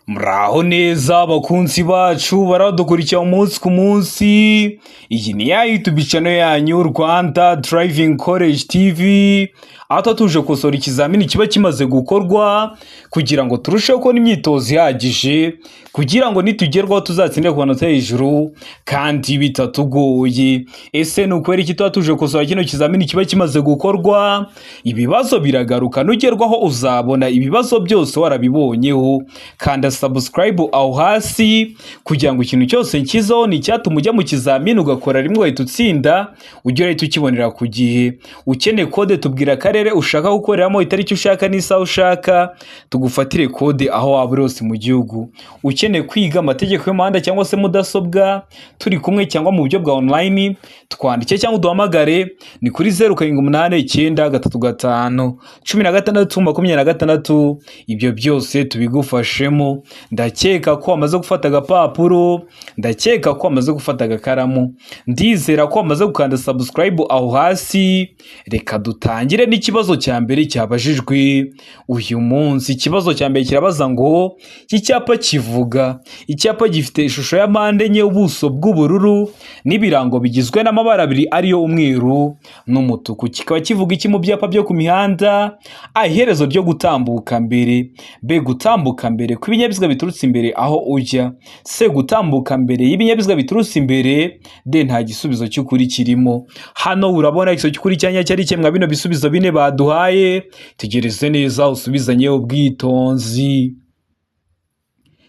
Muraho neza abakunzi bacu baradukurikira umunsi ku munsi. Iyi ni ya YouTube channel yanyu Rwanda Driving College TV, aho tuje gukosora ikizamini kiba kimaze gukorwa kugira ngo turusheho kubona imyitozo ihagije, kugira ngo nitugerwaho tuzatsinde ku manota hejuru kandi bitatugoye. Ese ni ukwera iki tuba tuje gukosora kino kizamini kiba kimaze gukorwa? Ibibazo biragaruka, nugerwaho uzabona ibibazo byose warabibonyeho. Kanda subscribe aho hasi kugira ngo ikintu cyose nkizaho ni icyatuma ujya mu kizamini ugakora rimwe ugahita utsinda, ujye urahita ukibonera ku gihe. Ukeneye kode tubwira akarere ushaka gukoreramo, itariki ushaka n'isaha ushaka, tugufatire kode aho waba uri hose mu gihugu. Ukeneye kwiga amategeko y'umuhanda cyangwa se mudasobwa, turi kumwe cyangwa mu buryo bwa online, twandike cyangwa uduhamagare ni kuri 0789351626. Ibyo byose tubigufashemo. Ndakeka ko wamaze gufata agapapuro, ndakeka ko wamaze gufata agakaramu, ndizera ko wamaze gukanda subscribe aho hasi. Reka dutangire n'ikibazo cya mbere cyabajijwe uyu munsi. Ikibazo cya mbere kirabaza ngo iki cyapa kivuga, icyapa gifite ishusho ya mpande enye, ubuso bw'ubururu n'ibirango bigizwe n'amabara abiri ariyo umweru n'umutuku. Kikaba kivuga iki mu byapa byo ku mihanda? Iherezo ryo gutambuka mbere. B, gutambuka mbere kw'ibinyabiziga biturutse imbere aho ujya. C, gutambuka mbere y'ibinyabiziga biturutse imbere. D, nta gisubizo cy'ukuri kirimo. Hano urabona igisubizo cy'ukuri cyanya cyari kimwe bino bisubizo bine baduhaye. Tegereze neza usubizanye ubwitonzi.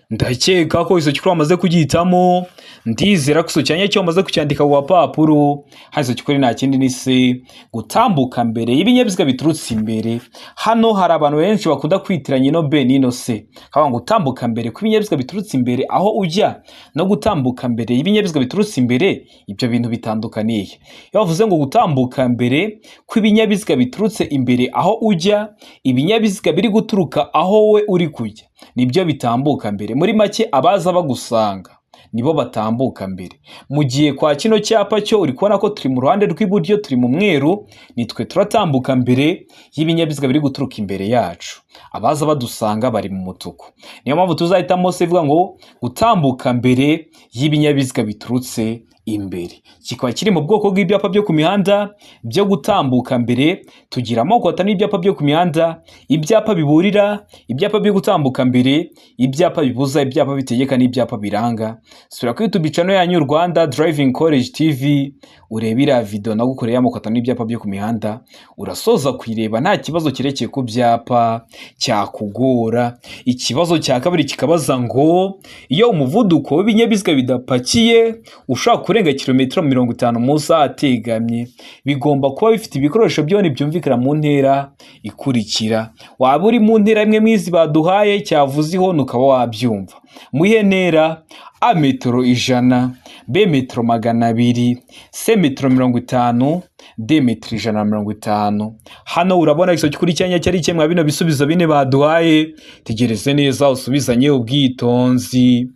Ndakeka ko iso cyukuri wamaze kugihitamo, ndizera ko iso cyanya cyo wamaze kucyandika ku papuro. Hazo cyukuri nta kindi ni C, gutambuka mbere y'ibinyabiziga biturutse imbere. Hano hari abantu benshi bakunda kwitiranya ino B n'ino C, kaba ngo gutambuka mbere kw'ibinyabiziga biturutse imbere aho ujya no gutambuka mbere y'ibinyabiziga biturutse imbere, ibyo bintu bitandukaniye. Iyo bavuze ngo gutambuka mbere kw'ibinyabiziga biturutse imbere aho ujya, ibinyabiziga biri guturuka aho we uri kujya nibyo bitambuka mbere. Muri make abaza bagusanga nibo batambuka mbere. Mu gihe kwa kino cyapa cyo uri kubona ko turi mu ruhande rw'iburyo, turi mu mweru, nitwe turatambuka mbere y'ibinyabiziga biri guturuka imbere yacu. Abaza badusanga bari mu mutuku. Niyo mpamvu tuzahitamo se ivuga ngo gutambuka mbere y'ibinyabiziga biturutse imbere. Kikaba kiri mu bwoko bw'ibyapa byo ku mihanda byo gutambuka mbere. Tugira amoko atanu y'ibyapa byo ku mihanda: ibyapa biburira, ibyapa byo gutambuka mbere, ibyapa bibuza, ibyapa bitegeka n'ibyapa biranga. Sura kuri YouTube channel yanyu Rwanda Driving College TV urebira video nagukoreye amoko atanu y'ibyapa byo ku mihanda, urasoza kuyireba nta kibazo kirekeye ku byapa cyakugora. Ikibazo cya kabiri kikabaza ngo iyo umuvuduko w'ibinyabiziga bidapakiye ushaka kurenga kilometero 50 mu saha ategamye, bigomba kuba bifite ibikoresho byone byumvikana mu ntera ikurikira. Waba uri mu ntera imwe mwizi baduhaye cyavuze ihone ukaba wabyumva. Muhe ntera: A, metero 100, B, metero 200, C, metero 50, D, metero 150. Hano urabona igiso cy'ukuri cyanya cyari kimwe bino bisubizo bine baduhaye. Tegereze neza usubizanye ubwitonzi.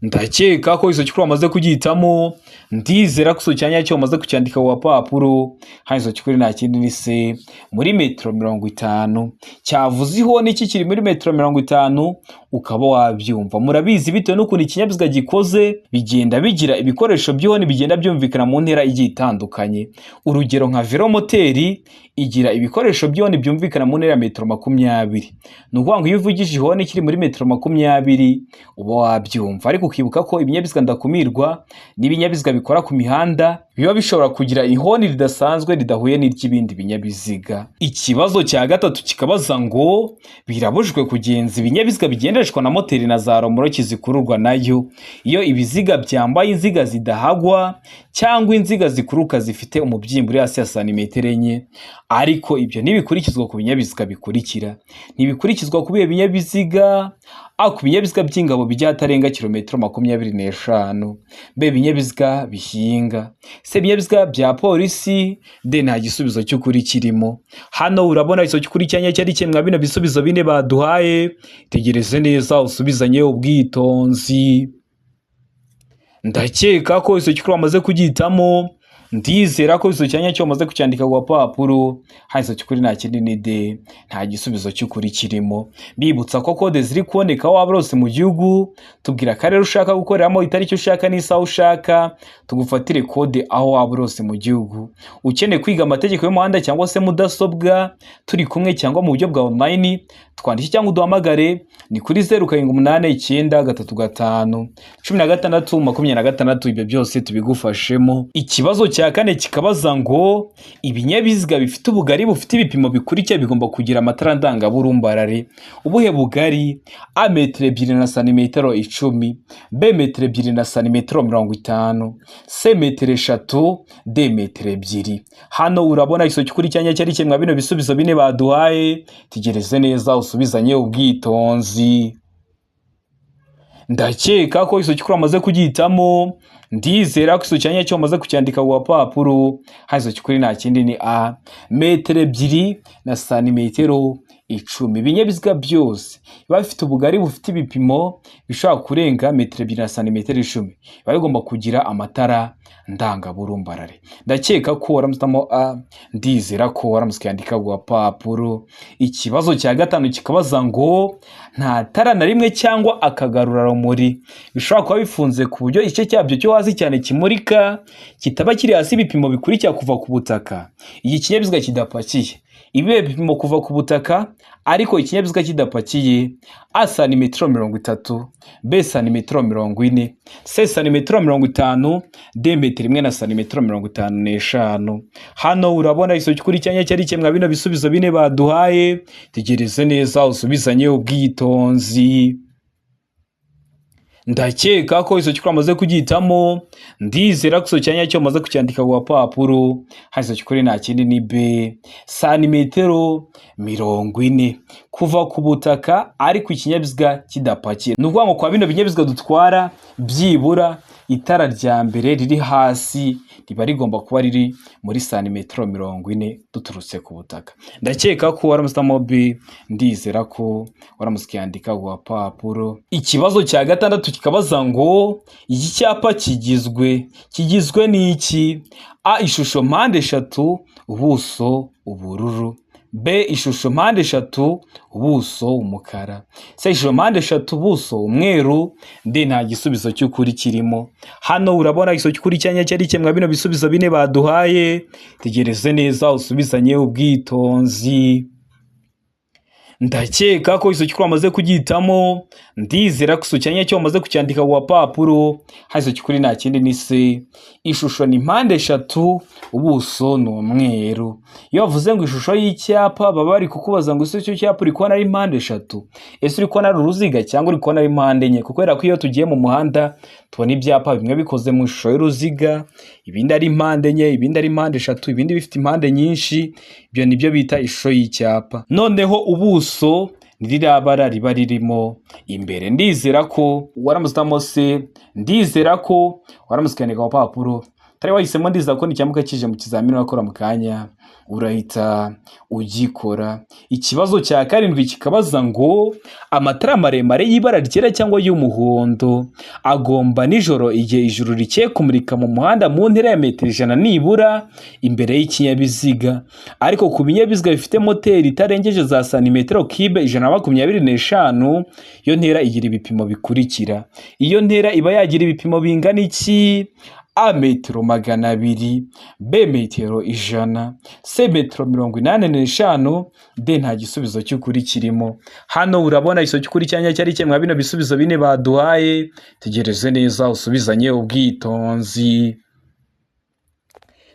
Ndakeka ko iso cyukuri wamaze kugihitamo, ndizera ko iso cyanya cyo wamaze kucyandika ku papuro. Hano iso cyukuri nta kindi ni C, muri metero 50. Cyavuze ihone iki kiri muri metero 50 ukaba wabyumva. Murabizi bitewe n'ukuntu ikinyabiziga gikoze bigenda bigira ibikoresho by'ihone bigenda byumvikana mu ntera igiye itandukanye. Urugero nka velomoteri igira ibikoresho by'ihone byumvikana mu ntera ya metero 20. Nukuvuga ngo iyo uvugije ihone kiri muri metero 20 uba wabyumva. Ariko ukibuka ko ibinyabiziga ndakumirwa n'ibinyabiziga bikora ku mihanda biba bishobora kugira ihoni ridasanzwe ridahuye n'iry'ibindi binyabiziga. Ikibazo cya gatatu kikabaza ngo birabujwe kugenza ibinyabiziga bigendeshwa na moteri na za romoroki zikururwa nayo iyo ibiziga byambaye inziga zidahagwa cyangwa inziga zikuruka zifite umubyimbo uri hasi ya santimetero 4. Ariko ibyo ntibikurikizwa ku binyabiziga bikurikira. Ntibikurikizwa ku bihe binyabiziga: A, ku binyabiziga by'ingabo bijya hatarenga kilometero 25. B, binyabiziga bihinga. C, binyabiziga bya polisi. D, nta gisubizo cy'ukuri kirimo. Hano urabona iso cy'ukuri cyanya cyari kimwe bino bisubizo bine baduhaye. Tegereze neza usubizanye ubwitonzi. Ndakeka ko iso cy'ukuri wamaze kugihitamo, ndizera ko igisubizo cyanya cyo wamaze kucyandika ku gapapuro, hahise cy'ukuri nta kindi ni D, nta gisubizo cy'ukuri kirimo. Bibutsa ko kode ziri kuboneka waba rose mu gihugu, tubwira akarere ushaka gukoreramo, itariki ushaka n'isaha ushaka, tugufatire kode aho waba rose mu gihugu. Ukeneye kwiga amategeko y'umuhanda cyangwa se mudasobwa, turi kumwe cyangwa mu buryo bwa online, twandike cyangwa uduhamagare ni kuri 0789351626, ibyo byose tubigufashemo. Ikibazo cya kane kikabaza ngo ibinyabiziga bifite ubugari bufite ibipimo bikurikira bigomba kugira amatara ndangaburumbarare. Ubuhe bugari? A metero 2 na santimetero 10, B metero 2 na santimetero 50, C metero 3, D metero 2. Hano urabona isomo kuri cyanya cyari kimwe bino bisubizo bine baduhaye, tegereze neza usubizanye ubwitonzi. Ndakeka ko isomo kuri amaze kugitamo, ndizera ko isomo cyanya cyo amaze kucyandika ku gapapuro, hazo kuri nta kindi ni A metero 2 na santimetero 10. Ibinyabiziga byose biba bifite ubugari bufite ibipimo bishobora kurenga metero 2 na santimetero 10, biba bigomba kugira amatara ndangaburumbarare. Ndakeka ko waramutamo A, ndizera ko waramuskandika ku gapapuro. Ikibazo cya gatanu kikabaza ngo nta tara na rimwe cyangwa akagarura rumuri bishobora kuba bifunze ku buryo igice cyabyo cyo hasi cyane kimurika kitaba kiri hasi ibipimo bikurikira kuva ku butaka. Iki kinyabiziga kidapakiye ibihe bipimo kuva ku butaka, ariko ikinyabiziga kidapakiye: A santimetero 30, B santimetero 40, C santimetero 50, D metero 1 na santimetero 55. Hano urabona isomo kuri cyanya cyari kimwe bino bisubizo bine baduhaye, tegereze neza usubizanye ubwitonzi. Ndakeka ko isomo kuri amaze kugitamo, ndizera ko isomo cyanya cyo amaze kucyandika ku gapapuro, hahise kuri nta kindi ni B santimetero 40 kuva ku butaka, ariko ikinyabiziga kidapakiye. Nuvuga ngo kwa bino binyabiziga dutwara byibura itara rya mbere riri hasi riba rigomba kuba riri muri santimetero 40 duturutse ku butaka. Ndakeka ko waramusamo B, ndizera ko waramuskandika ku gapapuro. Ikibazo cya gatandatu kikabaza ngo iki cyapa kigizwe n'iki? A ishusho mpande 3 ubuso ubururu, B ishusho mpande 3 ubuso umukara, C ishusho mpande 3 ubuso umweru, D nta gisubizo cy'ukuri kirimo. Hano urabona isomo kuri cyanya cyari kimwe bino bisubizo bine baduhaye, tegereze neza usubizanye ubwitonzi. Ndakeka ko isomo kuri amaze kugitamo, ndizera ko isomo cyanya cyo amaze kucyandika ku gapapuro, hazo kuri nta kindi ni C ishusho ni mpande 3 ubuso ni umweru. Iyo bavuze ngo ishusho y'icyapa baba bari kukubaza ngo ese icyo cyapa uri kubona ari mpande 3, ese uri kubona ari uruziga cyangwa uri kubona ari mpande enye? Kuko era ko iyo tugiye mu muhanda tubona ibyapa bimwe bikoze mu ishusho y'uruziga, ibindi ari mpande enye, ibindi ari mpande 3, ibindi bifite impande nyinshi. Ibyo nibyo bita ishusho y'icyapa. Noneho ubuso nirirabara riba ririmo imbere. Ndizera ko waramustamo C, ndizera ko waramuskandika ku gapapuro. Tari wahisemo, ndizera ko nicyamuka kije mu kizamini wakora mu kanya urahita ugikora. Ikibazo cya karindwi kikabaza ngo amatara maremare y'ibara ryera cyangwa y'umuhondo agomba nijoro igihe ijuru rikiye kumurika mu muhanda mu ntera ya metero 100 nibura imbere y'ikinyabiziga, ariko ku binyabiziga bifite moteri itarengeje za santimetero kibe 125, iyo ntera igira ibipimo bikurikira. Iyo ntera iba yagira ibipimo bingana iki? A metero 200, B metero 100, C metero 85, D nta gisubizo cy'ukuri kirimo. Hano urabona isomo kuri cyanya cyari kimwe bino bisubizo bine baduhaye, tegereze neza usubizanye ubwitonzi.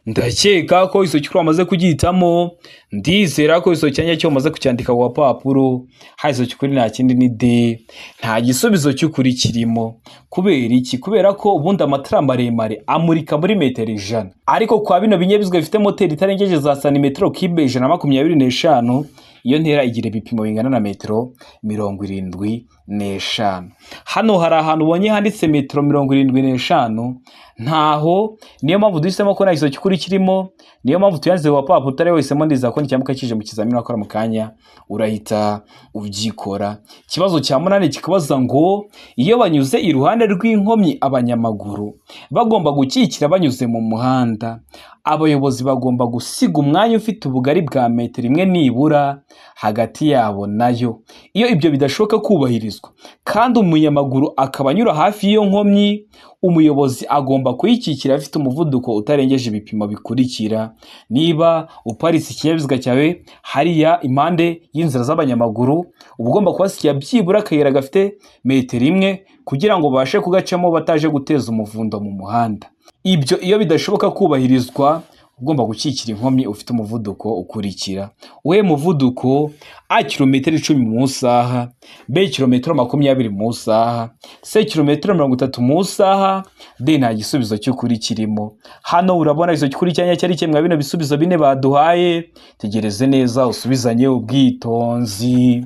Ndakeka ko isomo kuri amaze kugitamo, ndizera ko isomo cyanya cyo amaze kucyandika ku gapapuro, hazo kuri nta kindi ni D, nta gisubizo cy'ukuri kirimo. Kubera iki? Kubera ko ubundi amatara maremare amurika muri metero 100, ariko kwa bino binyabiziga bifite moteri itarengeje za santimetero kibe 125, iyo ntera igira ibipimo bingana na metero 75. Hano hari ahantu ubonye handitse metero 75, ntaho, niyo mpamvu duhisemo ko nta kibazo cy'ukuri kirimo, niyo mpamvu tuyanze wa papa utari wahisemo ndiza ko nicyamuka kije mu kizamini wakora mu kanya urahita ubyikora. Ikibazo cya 8 kikabaza ngo iyo banyuze iruhande rw'inkomyi abanyamaguru bagomba gukikira banyuze mu muhanda, abayobozi bagomba gusiga umwanya ufite ubugari bwa metero 1 nibura hagati yabo nayo. Iyo ibyo bidashoboka kubahirizwa kandi umunyamaguru akaba anyura hafi y'iyo nkomyi, umuyobozi agomba kuyikikira afite umuvuduko utarengeje ibipimo bikurikira. Niba uparitse ikinyabiziga cyawe hariya impande y'inzira z'abanyamaguru, ugomba kubasigira byibura akayira gafite metero 1 kugira ngo bashe kugacamo bataje guteza umuvundo mu muhanda. Ibyo iyo bidashoboka kubahirizwa, ugomba gukikira inkomyi ufite umuvuduko ukurikira. We muvuduko A kilometero 10 mu saha, B kilometero 20 mu saha, C kilometero 30 mu saha, D nta gisubizo cy'ukuri kirimo. Hano urabona izo cy'ukuri cyanya cyari kimwe bino bisubizo bine baduhaye, tegereze neza usubizanye ubwitonzi.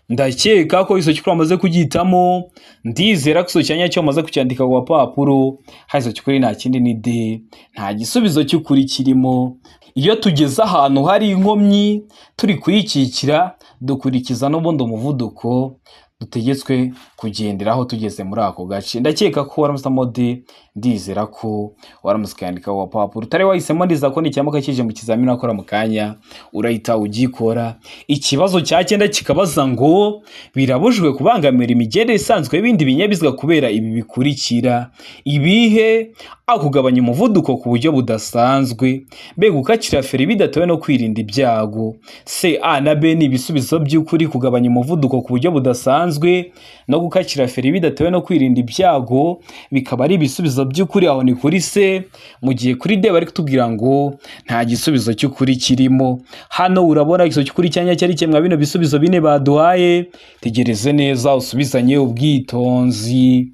Ndakeka ko iso cyukuri amaze kugitamo, ndizera ko iso cyanya cyo amaze kucyandika ku papuro, hazo cyukuri nta kindi ni D, nta gisubizo cy'ukuri kirimo. Iyo tugeze ahantu hari inkomyi turi kuyikikira, dukurikiza n'ubundi umuvuduko dutegetswe kugenderaho tugeze muri ako gace. Ndakeka ko waramusamo D, ndizera ko waramusikandika wa papuro utari wahisemo ndiza ko nicyamuka kije mu kizamini akora mu kanya urahita ugikora. Ikibazo cya 9 kikabaza ngo birabujwe kubangamira imigendere isanzwe y'ibindi binyabiziga kubera ibi bikurikira. Ibihe? A kugabanya umuvuduko ku buryo budasanzwe, B gukakira feri bidatewe no kwirinda ibyago, C A na B ni ibisubizo by'ukuri. Kugabanya umuvuduko ku buryo budasanzwe no gukakira feri bidatewe no kwirinda ibyago bikaba ari ibisubizo by'ukuri, aho ni kuri C, mu gihe kuri D bari kutubwira ngo nta gisubizo cy'ukuri kirimo. Hano urabona igiso cy'ukuri cyanya cyari kimwe bino bisubizo bine baduhaye, tegereze neza usubizanye ubwitonzi.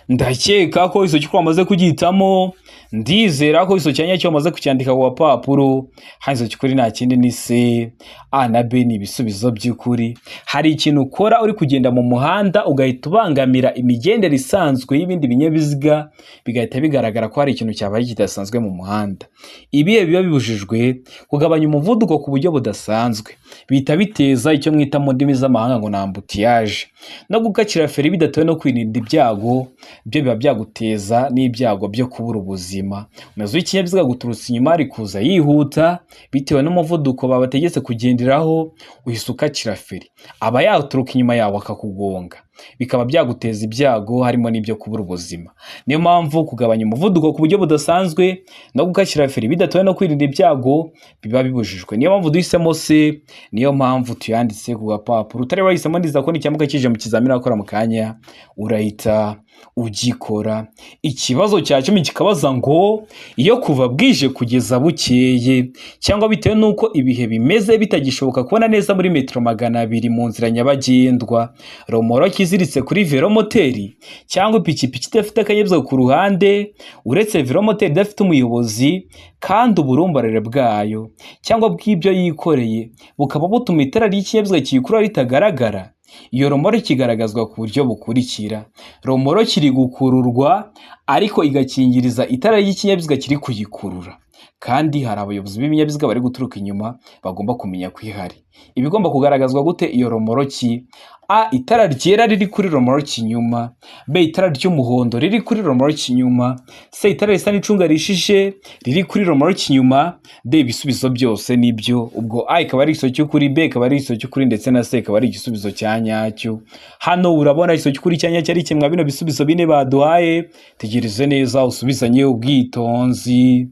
Ndakeka ko iso cy'ukuri amaze kugitamo, ndizera ko iso cyanya cyo amaze kucyandika ku papuro, hazo cy'ukuri nta kindi ni C, A na B ni ibisubizo by'ukuri. Hari ikintu ukora uri kugenda mu muhanda ugahita ubangamira imigendere isanzwe y'ibindi binyabiziga, bigahita bigaragara ko hari ikintu cyabaye kidasanzwe mu muhanda. Ibihe biba bibujijwe kugabanya umuvuduko ku buryo budasanzwe, bita biteza icyo mwita mu ndimi z'amahanga ngo ambutiyage, no gukakira feri bidatewe no kwirinda ibyago, byo biba byaguteza n'ibyago byo kubura ubuzima. Umuyobozi w'ikinyabiziga guturutse inyuma ari kuza yihuta bitewe n'umuvuduko babategetse kugenderaho, uhise ukakira feri, aba yaturuka inyuma yawe akakugonga, bikaba byaguteza ibyago harimo n'ibyo kubura ubuzima. Niyo mpamvu kugabanya umuvuduko ku buryo budasanzwe no gukakira feri bidatewe no kwirinda ibyago biba bibujijwe. Niyo mpamvu duhisemo C, niyo mpamvu tuyanditse ku gapapuro utari wahisemo ndiza ko nicyamuka kije mu kizamini akora mu kanya urahita ugikora. Ikibazo cya 10 kikabaza ngo iyo kuva bwije kugeza bukeye cyangwa bitewe nuko ibihe bimeze bitagishoboka kubona neza muri metero 200 mu nzira nyabagendwa, romoroki iziritse kuri velomoteri cyangwa ipikipiki idafite akanyebuzo ku ruhande uretse velomoteri idafite umuyobozi kandi uburumbarare bwayo cyangwa bw'ibyo yikoreye bukaba butuma itara ry'ikinyabiziga kiyikura ritagaragara, iyo romoroki igaragazwa ku buryo bukurikira. Romoroki iri gukururwa ariko igakingiriza itara ry'ikinyabiziga kiri kuyikurura, kandi hari abayobozi b'ibinyabiziga bari guturuka inyuma bagomba kumenya kwihari. Ibigomba kugaragazwa gute iyo romoroki? A itara ryera riri kuri romoroki inyuma, B itara ry'umuhondo riri kuri romoroki inyuma, C itara risa n'icunga rishije riri kuri romoroki inyuma, D ibisubizo byose nibyo. Ubwo A ikaba ari igiso cy'ukuri, B ikaba ari igiso cy'ukuri ndetse na C ikaba ari igisubizo cya nyacyo. Hano urabona igiso cy'ukuri cya nyacyo ari kimwe bino bisubizo bine baduhaye, tegereze neza usubizanye ubwitonzi.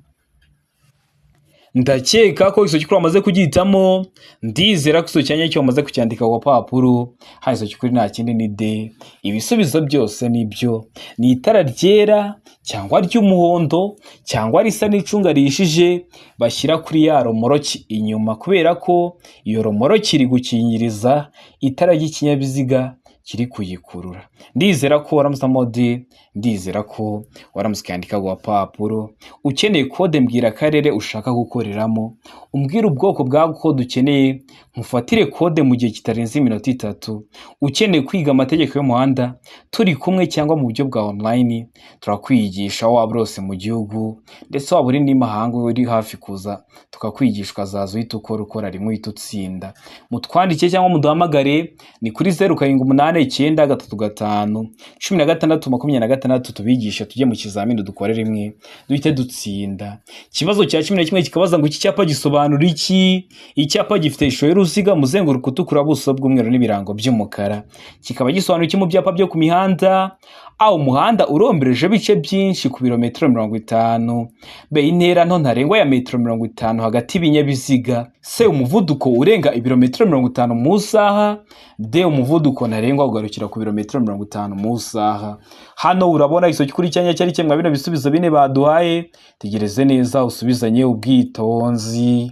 Ndakeka ko iso cy'ukuri amaze kugitamo, ndizera ko iso cyanya cyo amaze kucyandika ku papuro, hazo cy'ukuri nta kindi ni D, ibisubizo byose nibyo. Ni itara ryera cyangwa ry'umuhondo cyangwa risa n'icunga rishije bashyira kuri ya romoroki inyuma, kubera ko iyo romoroki iri gukingiriza itara ry'ikinyabiziga kiri kuyikurura. Ndizera ko waramutse mode, ndizera ko waramutse ukandika ku gapapuro. Ukeneye kode mbwira akarere ushaka gukoreramo, umbwira ubwoko bwa kode ukeneye nkufatire kode mu gihe kitarenze iminota 3. Ukeneye kwiga amategeko y'umuhanda turi kumwe cyangwa mu buryo bwa online, turakwigisha waba rose mu gihugu ndetse waba uri n'imahanga uri hafi kuza tukakwigishwa zazo uhita ukora rimwe uhita utsinda. Mutwandike cyangwa muduhamagare ni kuri 0789351626 tubigisha tujye mu kizamini dukorere rimwe duhite dutsinda. Ikibazo cya 11 kikabaza ngo iki cyapa gisobanura iki? Icyapa gifite ishusho y'uruziga, umuzenguruko utukura, buso bw'umweru n'ibirango by'umukara. Kikaba gisobanura iki mu byapa byo ku mihanda? A, umuhanda urombereje bice byinshi ku birometero 50. B, intera nto ntarengwa ya metero 50 hagati y'ibinyabiziga. C, umuvuduko urenga ibirometero 50 mu saha. D, umuvuduko ntarengwa ugarukira ku birometero 50 mu saha. Hano urabona isoki kuri cyanya cyari kimwe bino bisubizo bine baduhaye. Tegereze neza usubizanye ubwitonzi.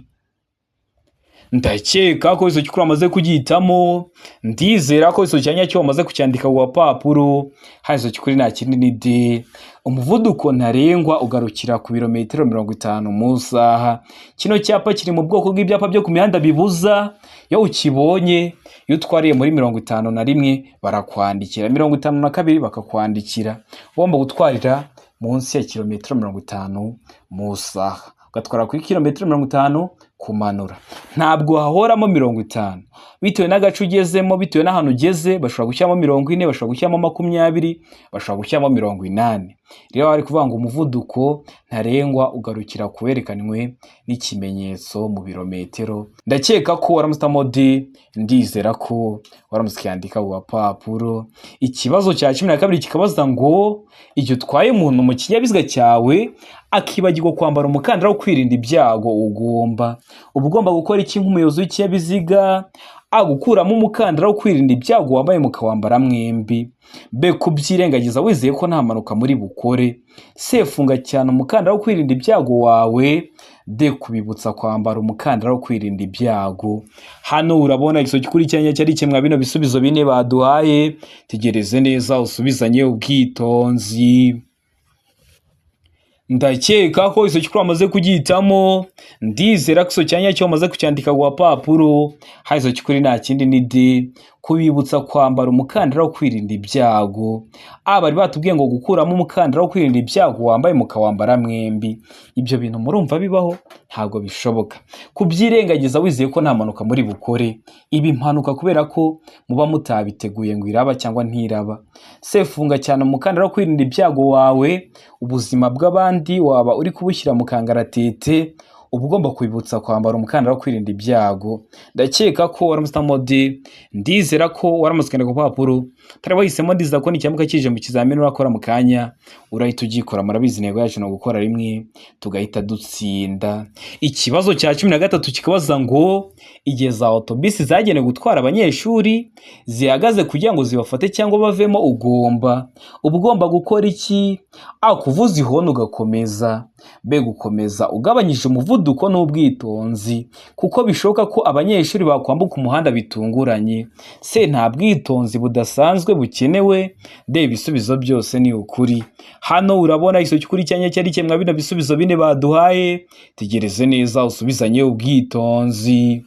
Ndakeka ko isoki kuri amaze kugihitamo, ndizera ko isoki cyanya cyo amaze kucyandika ku gapapuro. Isoki kuri nta kindi ni D, umuvuduko ntarengwa ugarukira ku birometero 50 mu saha. Kino cyapa kiri mu bwoko bw'ibyapa byo ku mihanda bibuza. Iyo ukibonye iyo utwariye muri 51 barakwandikira, 52 bakakwandikira ugomba gutwarira munsi ya kilometero 50 mu saha, ugatwara kuri kilometero 50 kumanura. Ntabwo hahoramo 50 bitewe n'agace ugezemo, bitewe n'ahantu ugeze. Bashobora gushyiramo 40, bashobora gushyiramo 20, bashobora gushyiramo 80. Rero bari kuvuga ngo umuvuduko ntarengwa ugarukira kuwerekanwe n'ikimenyetso mu birometero. Ndakeka ko waramutse mode, ndizera ko waramutse cyandika ku gapapuro. Ikibazo cya 12 kikabaza ngo igihe utwaye umuntu mu kinyabiziga cyawe akibagirwa kwambara umukandara wo kwirinda ibyago, ugomba gukora iki nk'umuyobozi w'ikinyabiziga? A, gukuramo umukandara wo kwirinda ibyago wambaye mukawambara mwembi. B, kubyirengagiza wizeye ko nta mpanuka muri bukore. C, funga cyane umukandara wo kwirinda ibyago wawe. D, kubibutsa kwambara umukandara wo kwirinda ibyago. Hano urabona isoki kuri cyanya cyari kimwe bino bisubizo bine baduhaye. Tegereze neza usubizanye ubwitonzi. Ndakeka ko isoki kuri amaze kugihitamo, ndizera ko isoki cyanya cyo amaze kucyandika ku gapapuro. Isoki kuri nta kindi ni D, kubibutsa kwambara umukandara wo kwirinda ibyago. A, bari batubwiye ngo gukuramo umukandara wo kwirinda ibyago wambaye mukawambara mwembi. Ibyo bintu murumva bibaho? Ntabwo bishoboka. Kubyirengagiza wizeye ko nta mpanuka muri bukore. Ibi mpanuka kubera ko muba mutabiteguye ngo iraba cyangwa ntiraba. C, funga cyane umukandara wo kwirinda ibyago wawe, ubuzima bw'abandi waba uri kubushyira mu kangaratete. Ugomba kwibutsa kwambara umukandara wo kwirinda ibyago. Ndakeka ko waramutse mode, ndizera ko waramutse cyandika ku gapapuro. Taraba hisemo ndiza ko n'icyamuka kije mu kizamini urakora mu kanya urahita ugikora. Murabizi intego yacu no gukora rimwe tugahita dutsinda. Ikibazo cya 13 kikabaza ngo igihe za autobus zagenewe gutwara abanyeshuri zihagaze kugira ngo zibafate cyangwa bavemo, ugomba gukora iki? A, kuvuza ihoni ugakomeza. B, gukomeza ugabanyije umuvuduko n'ubwitonzi kuko bishoboka ko abanyeshuri bakwambuka umuhanda bitunguranye. C, nta bwitonzi budasanzwe bukenewe. D, ibisubizo byose ni ukuri. Hano urabona isoki kuri cyanya cyari kimwe bino bisubizo bine baduhaye. Tegereze neza usubizanye ubwitonzi.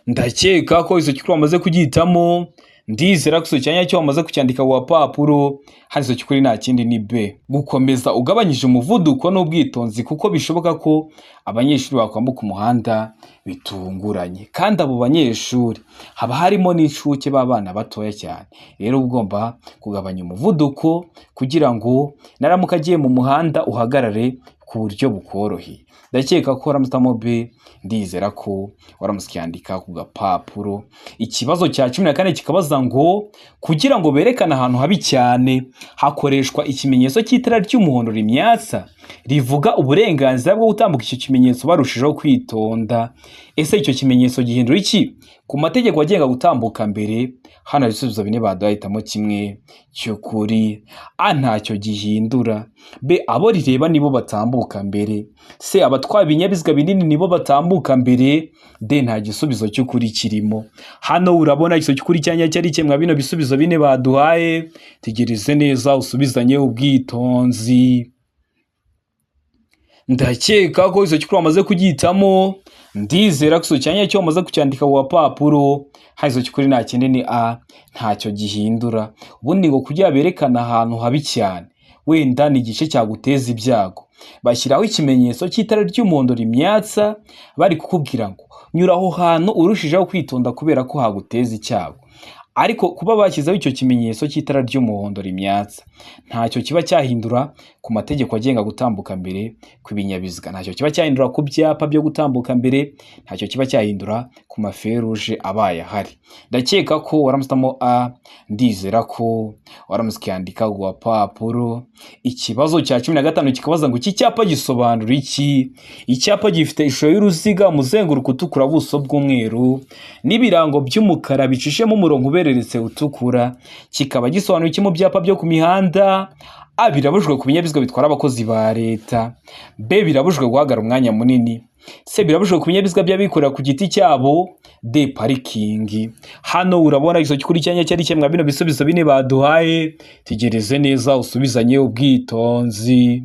Ndakeka ko isoki kuri amaze kugihitamo, ndizera ko isoki cyanya cyo amaze kucyandika ku gapapuro. Isoki kuri nta kindi ni B, gukomeza ugabanyije umuvuduko n'ubwitonzi kuko bishoboka ko abanyeshuri bakwambuka umuhanda bitunguranye. Kandi abo banyeshuri haba harimo n'incuke b'abana batoya cyane. Rero ugomba kugabanya umuvuduko kugira ngo naramuka agiye mu muhanda uhagarare ku buryo bukoroheye. Ndakeka ko waramutse B, ndizera ko waramutse cyandika ku gapapuro. Ikibazo cya 14 kikabaza ngo kugira ngo berekane ahantu habi cyane hakoreshwa ikimenyetso cy'itara ry'umuhondo rimyatsa rivuga uburenganzira bwo gutambuka. Icyo kimenyetso barushijeho kwitonda. Ese icyo kimenyetso gihindura iki ku mategeko agenga gutambuka mbere? Hano ibisubizo bine baduhitamo kimwe cy'ukuri. A, ntacyo gihindura. B, abo rireba nibo batambuka mbere. C, abatwara ibinyabiziga binini nibo batambuka mbere nta gisubizo cy'ukuri kirimo. Hano urabona igiso cy'ukuri cyanya cyari kimwe bino bisubizo bine baduhaye, tegereze neza usubizanye ubwitonzi. Ndakeka ko igiso cy'ukuri wamaze kugitamo, ndizera ko igiso cyanya cyo wamaze kucyandika ku papuro, igiso cy'ukuri nta kindi ni a, ntacyo gihindura. Ubundi ngo kugira berekana ahantu habi cyane wenda ni igice cyaguteza ibyago, bashyiraho ikimenyetso cy'itara ry'umuhondo rimyatsa bari kukubwira ngo nyura aho hantu urushijeho kwitonda kubera ko haguteza icyago. Ariko kuba bashyizeho icyo kimenyetso cy'itara ry'umuhondo rimyatsa ntacyo kiba cyahindura ku mategeko agenga gutambuka mbere kw'ibinyabiziga, ntacyo kiba cyahindura ku byapa byo gutambuka mbere, ntacyo kiba cyahindura ku maferuje abaye ahari. Ndakeka ko waramusitamo a, ndizera ko waramutse ukandika ku papuro. Ikibazo cya 15 kikabaza ngo iki cyapa gisobanura iki? Icyapa gifite ishusho y'uruziga, umuzenguruko utukura, buso bw'umweru n'ibirango by'umukara bicishemo umurongo ubereretse utukura. Kikaba gisobanura iki mu byapa byo ku mihanda? A, birabujijwe ku binyabiziga bitwara abakozi ba leta. B, birabujijwe guhagarara umwanya munini. C, birabujijwe ku binyabiziga by'abikorera ku giti cyabo. D, parikingi. Hano urabona igiso cy'ukuri cyanya cyari kimwe bino bisubizo bine baduhaye, tegereze neza usubizanye ubwitonzi.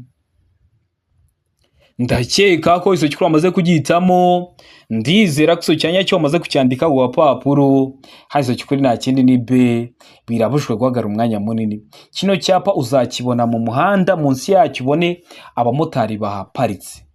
Ndakeka ko igiso cy'ukuri wamaze kugitamo, ndizera ko igiso cyanya cyo wamaze kucyandika ku papuro, igiso cy'ukuri nta kindi ni B, birabujijwe guhagarara umwanya munini. Kino cyapa uzakibona mu muhanda, munsi yacyo ubone abamotari bahaparitse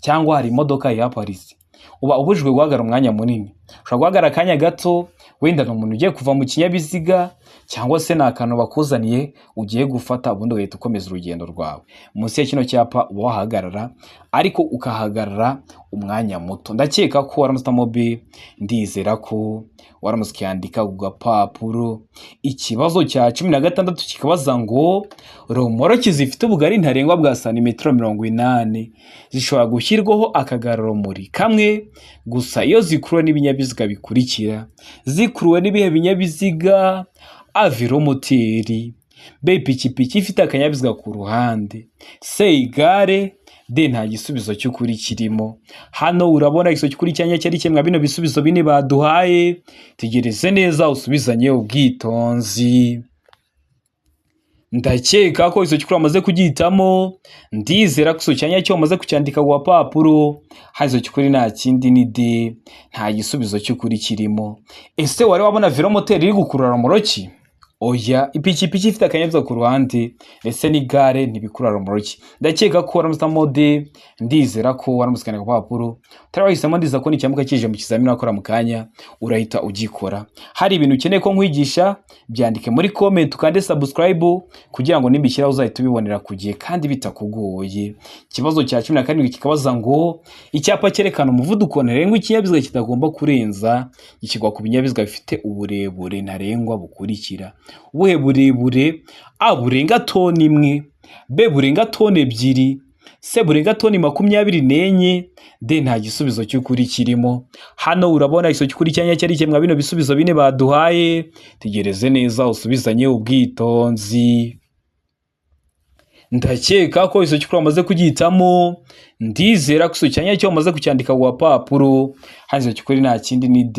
cyangwa hari imodoka ihaparitse, uba ubujijwe guhagarara umwanya munini. Ushobora guhagarara akanya gato, wenda n'umuntu ugiye kuva mu kinyabiziga cyangwa se ni akantu bakuzaniye ugiye gufata, ubundi ugahita ukomeza urugendo rwawe. Munsi ya kino cyapa uba wahagarara, ariko ukahagarara umwanya muto. Ndakeka ko waramusitamo B, ndizera ko waramutse ukandika ku gapapuro. Ikibazo cya 16 kikabaza ngo romoroki zifite ubugari ntarengwa bwa santimetero 80 zishobora gushyirwaho akagarurumuri kamwe gusa iyo zikuruwe n'ibinyabiziga bikurikira. Zikuruwe n'ibihe binyabiziga? A, velomoteri. B, ipikipiki ifite akanyabiziga ku ruhande. C, igare. D, nta gisubizo cy'ukuri kirimo. Hano urabona igiso cy'ukuri cyanya cyari kimwe bino bisubizo bine baduhaye, tegereze neza usubizanye ubwitonzi. Ndakeka ko igiso cy'ukuri wamaze kugitamo, ndizera ko igiso cyanya cyo wamaze kucyandika ku papuro, igiso cy'ukuri nta kindi ni D, nta gisubizo cy'ukuri kirimo. Ese wari wabona velomoteri iri gukurura romoroki? Oya, ipikipiki ifite akanyabiziga ku ruhande ndetse n'igare ntibikurura romoroki. Ndakeka ko waramusitamo D, ndizera ko waramutse ukandika ku papuro. Utarahisemo ndiza ko nicyamuka kije mu kizamini wakora mu kanya urahita ugikora. Hari ibintu ukeneye ko nkwigisha, byandike muri comment ukande subscribe kugira ngo nimbishyiraho uzahita ubibonera ku gihe kandi bitakugoye. Ikibazo cya 17 kikabaza ngo icyapa cyerekana umuvuduko ntarengwa ikinyabiziga kitagomba kurenza gishyirwa ku binyabiziga bifite uburebure ntarengwa bukurikira. Ubuhe burebure? A, burenga toni 1. B, burenga toni 2. C, burenga toni 24. D, nta gisubizo cy'ukuri kirimo. Hano urabona igiso cy'ukuri cyanya cyari kimwe bino bisubizo bine baduhaye, tegereze neza usubizanye ubwitonzi. Ndakeka ko igiso cy'ukuri wamaze kugitamo, ndizera ko igiso cyanya cyo wamaze kucyandika ku papuro, igiso cy'ukuri nta kindi ni D,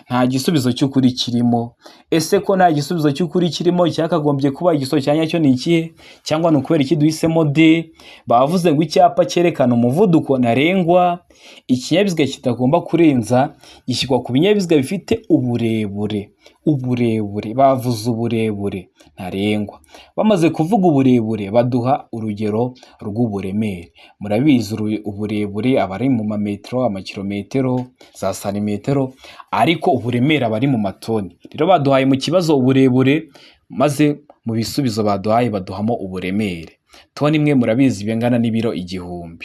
nta gisubizo cy'ukuri kirimo. Ese ko nta gisubizo cy'ukuri kirimo, cyakagombye kuba igiso cyanya cyo ni ikihe? Cyangwa ni ukubera iki duhisemo D? Bavuze ngo icyapa cyerekana umuvuduko ntarengwa ikinyabiziga kitagomba kurenza gishyirwa ku binyabiziga bifite uburebure. Uburebure, bavuze uburebure ntarengwa. Bamaze kuvuga uburebure baduha urugero rw'uburemere. Murabizi uburebure abari mu mametero, amakilometero, za santimetero, ariko uburemere abari mu matoni. Rero baduhaye mu kibazo uburebure, maze mu bisubizo baduhaye baduhamo uburemere. Toni imwe murabizi bingana n'ibiro 1000.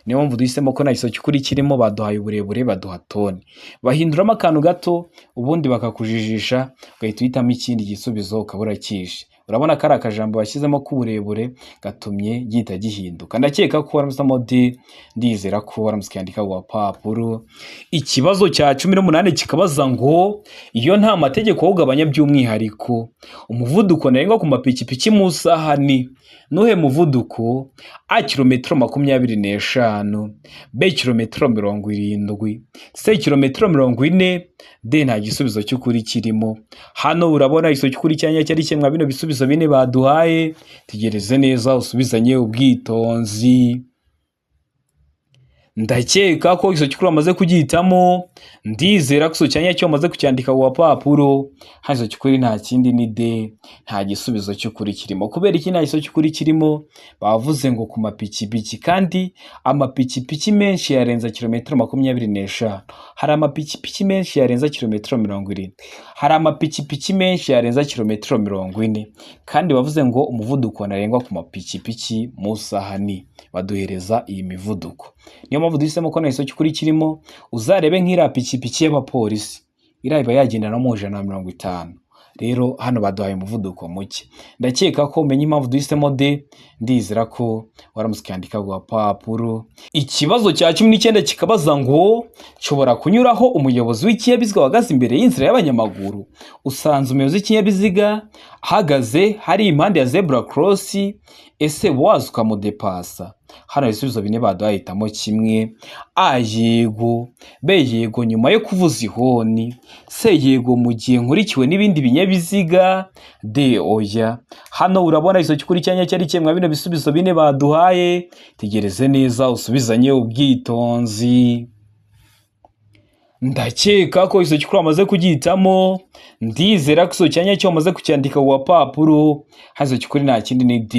Niyo mpamvu duhisemo ko nta giso cy'ukuri kirimo, baduhaye uburebure baduha toni. Bahinduramo akantu gato ubundi bakakujijisha ugahita uhitamo ikindi gisubizo ukabura kishe. urabona ko ari akajambo bashyizemo k'uburebure gatumye gihita gihinduka. Ndakeka ko waramusamo D, ndizera ko waramusikandika ku gapapuro. Ikibazo cya 18 kikabaza ngo iyo nta mategeko awugabanya by'umwihariko umuvuduko ntarengwa ku mapikipiki mu isaha ni nuhe muvuduko? A kilometero 25, B kilometero 70, C kilometero 40, D nta gisubizo cy'ukuri kirimo. Hano urabona iso cy'ukuri cyanya cyari kimwe bino bisubizo bine baduhaye, tegereze neza usubizanye ubwitonzi. Ndakeka ko iso cy'ukuri amaze kugihitamo, ndizera ko iso cyanya cyo amaze kucyandika ku gapapuro. Hazo cy'ukuri nta kindi ni D, nta gisubizo cy'ukuri kirimo. Kubera iki nta iso cy'ukuri kirimo? Bavuze ngo ku mapikipiki, kandi amapikipiki menshi yarenza kilometero 25, hari amapikipiki menshi yarenza kilometero 70, hari amapikipiki menshi yarenza kilometero 40, kandi bavuze ngo umuvuduko ntarengwa ku mapikipiki mu isaha ni, baduhereza iyi mivuduko. Niyo mpamvu duhisemo ko nta iso cy'ukuri kirimo. Uzarebe nk'ira pikipiki y'abapolisi iraba yagenda no mu 150, rero hano baduhaye umuvuduko muke. Ndakeka ko umenye impamvu duhisemo D, ndizera ko waramusikandika ku gapapuro. Ikibazo cya 19 kikabaza ngo nshobora kunyuraho umuyobozi w'ikinyabiziga wahagaze imbere y'inzira y'abanyamaguru. Usanze umuyobozi w'ikinyabiziga ahagaze hari impande ya zebra cross, ese waza ukamudepasa? Hano ibisubizo bine baduhitamo kimwe. A yego, B yego nyuma yo kuvuza ihoni, C yego mu gihe nkurikiwe n'ibindi binyabiziga, D oya. Hano urabona iso cy'ukuri cyanya cyari kimwe bino bisubizo bine baduhaye, tegereze neza usubizanye ubwitonzi. Ndakeka ko iso cy'ukuri amaze kugihitamo, ndizera ko iso cyanya cyo amaze kucyandika ku gapapuro. Hazo cy'ukuri nta kindi ni D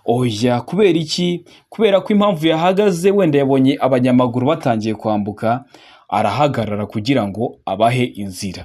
oya. Kubera iki? Kubera ko impamvu yahagaze wenda yabonye abanyamaguru batangiye kwambuka, arahagarara kugira ngo abahe inzira.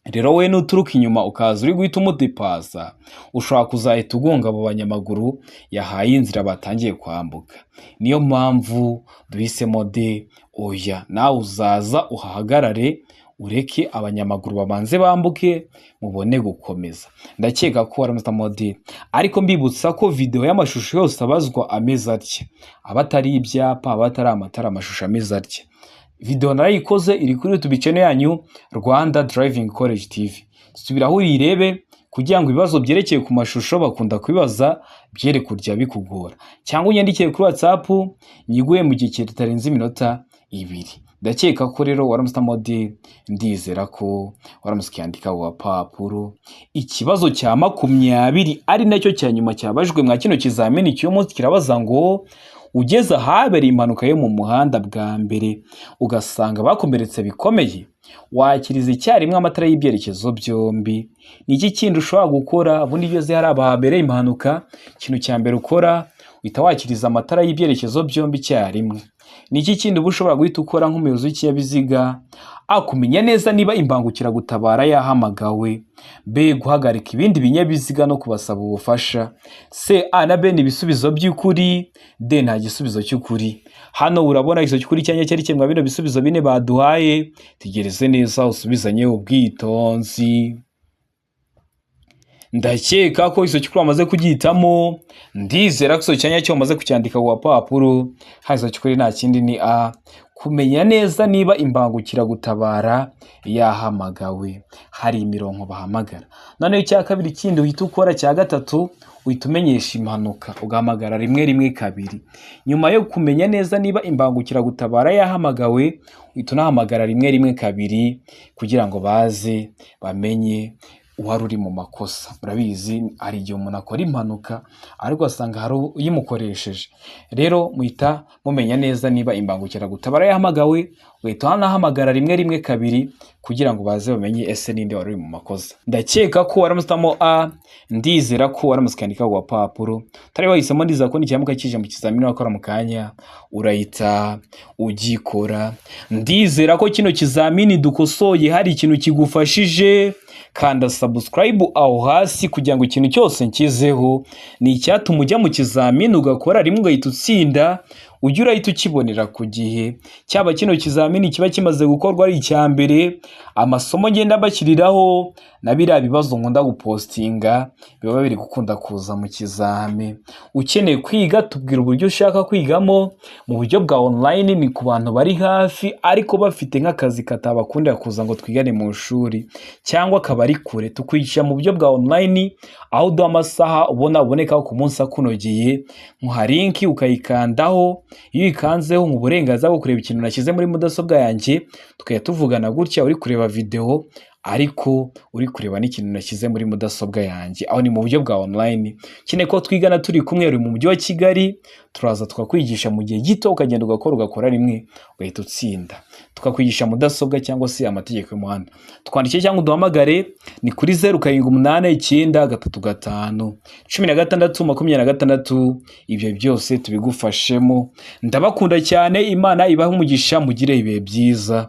Rero we nuturuka inyuma ukaza uri guhita umudepasa, ushobora kuzahita ugonga abo banyamaguru yahaye inzira batangiye kwambuka. Niyo mpamvu duhisemo D oya. Nawe uzaza uhahagarare ureke abanyamaguru babanze bambuke mubone gukomeza. Ndakeka ko waramusamo D, ariko mbibutsa ko video y'amashusho yose abazwa ameza atya, abatari ibyapa, abatari amatara, amashusho ameza atya. Video narayikoze iri kuri YouTube channel yanyu Rwanda Driving College TV. Subiraho uyirebe kugira ngo ibibazo byerekeye ku mashusho bakunda kubibaza byere kurya bikugora, cyangwa unyandikire kuri WhatsApp nyiguye mu gihe kitarenze iminota 2. Ndakeka ko rero waramusamo D, ndizera ko waramusikandika ku gapapuro. Ikibazo cya 20 ari nacyo cya nyuma cyabajwe mwa kino kizamini cy'uyu munsi kirabaza ngo ugeze ahabereye impanuka yo mu muhanda bwa mbere ugasanga bakomeretse bikomeye, wakiriza icyarimwe amatara y'ibyerekezo byombi. Ni iki kindi ushobora gukora? Ubundi iyo hari abahabereye impanuka, ikintu cya mbere ukora uhita wakiriza amatara y'ibyerekezo byombi icyarimwe. Ni iki kindi uba ushobora guhita ukora nk'umuyobozi w'ikinyabiziga? A kumenya neza niba imbangukiragutabara yahamagawe, B guhagarika ibindi binyabiziga no kubasaba ubufasha, C A na B ni ibisubizo by'ukuri, D nta gisubizo cy'ukuri. Hano urabona iso cy'ukuri cyanya cyari kimwe bino bisubizo bine baduhaye, tegereze neza usubizanye ubwitonzi. Ndakeka ko iso cy'ukuri amaze kugihitamo, ndizera ko iso cyanya cyo amaze kucyandika ku gapapuro. Hazo cy'ukuri nta kindi ni A, kumenya neza niba imbangukiragutabara yahamagawe, hari imirongo bahamagara. Noneho icya kabiri kindi uhita ukora, cya gatatu uhita umenyesha impanuka ugahamagara 112. Nyuma yo kumenya neza niba imbangukiragutabara yahamagawe, uhita unahamagara 112 kugira ngo baze bamenye uwari uri mu makosa. Murabizi hari igihe umuntu akora impanuka ariko asanga hari uyimukoresheje. Rero muhita mumenya neza niba imbangukiragutabara yahamagawe, uhita unahamagara 112 kugira ngo baze bamenye ese ninde wari uri mu makosa. Ndakeka ko waramusitamo A, ndizera ko waramusikandika ku gapapuro. Tari wahisemo, ndizera ko n'ikiyamuka kije mu kizamini wakora mu kanya urahita ugikora. Ndizera ko kino kizamini dukosoye hari ikintu kigufashije. Kanda subscribe aho hasi kugira ngo ikintu cyose nkizeho ni icyatuma ujya mu kizamini ugakora rimwe ugahita utsinda, ujye urahita ukibonera ku gihe, cyaba kino kizamini kiba kimaze gukorwa ari icya mbere, amasomo ngenda mbashyiriraho na biriya bibazo nkunda gupostinga biba biri gukunda kuza mu kizame. Ukeneye kwiga tubwira uburyo ushaka kwigamo mu buryo bwa online, ni ku bantu bari hafi ariko bafite nk'akazi katabakundira kuza ngo twigane mu ishuri, cyangwa akaba ari kure, tukwigisha mu buryo bwa online aho uduha amasaha uboneka ku munsi akunogeye, nkuha linki ukayikandaho, iyo uyikanzeho mu burenganzira bwo kureba ikintu nashyize muri mudasobwa yanjye, tukajya tuvugana gutya uri kureba video ariko uri kureba n'ikintu nashyize muri mudasobwa yanjye, aho ni mu buryo bwa online. Kine ko twigana turi kumwe, uri mu mujyi wa Kigali, turaza tukakwigisha mu gihe gito, ukagenda ugakora rimwe ugahita utsinda, tukakwigisha mudasobwa cyangwa se amategeko y'umuhanda. Twandikire cyangwa uduhamagare, ni kuri 0789351626. Ibyo byose tubigufashemo. Ndabakunda cyane, Imana ibahe umugisha, mugire ibihe byiza.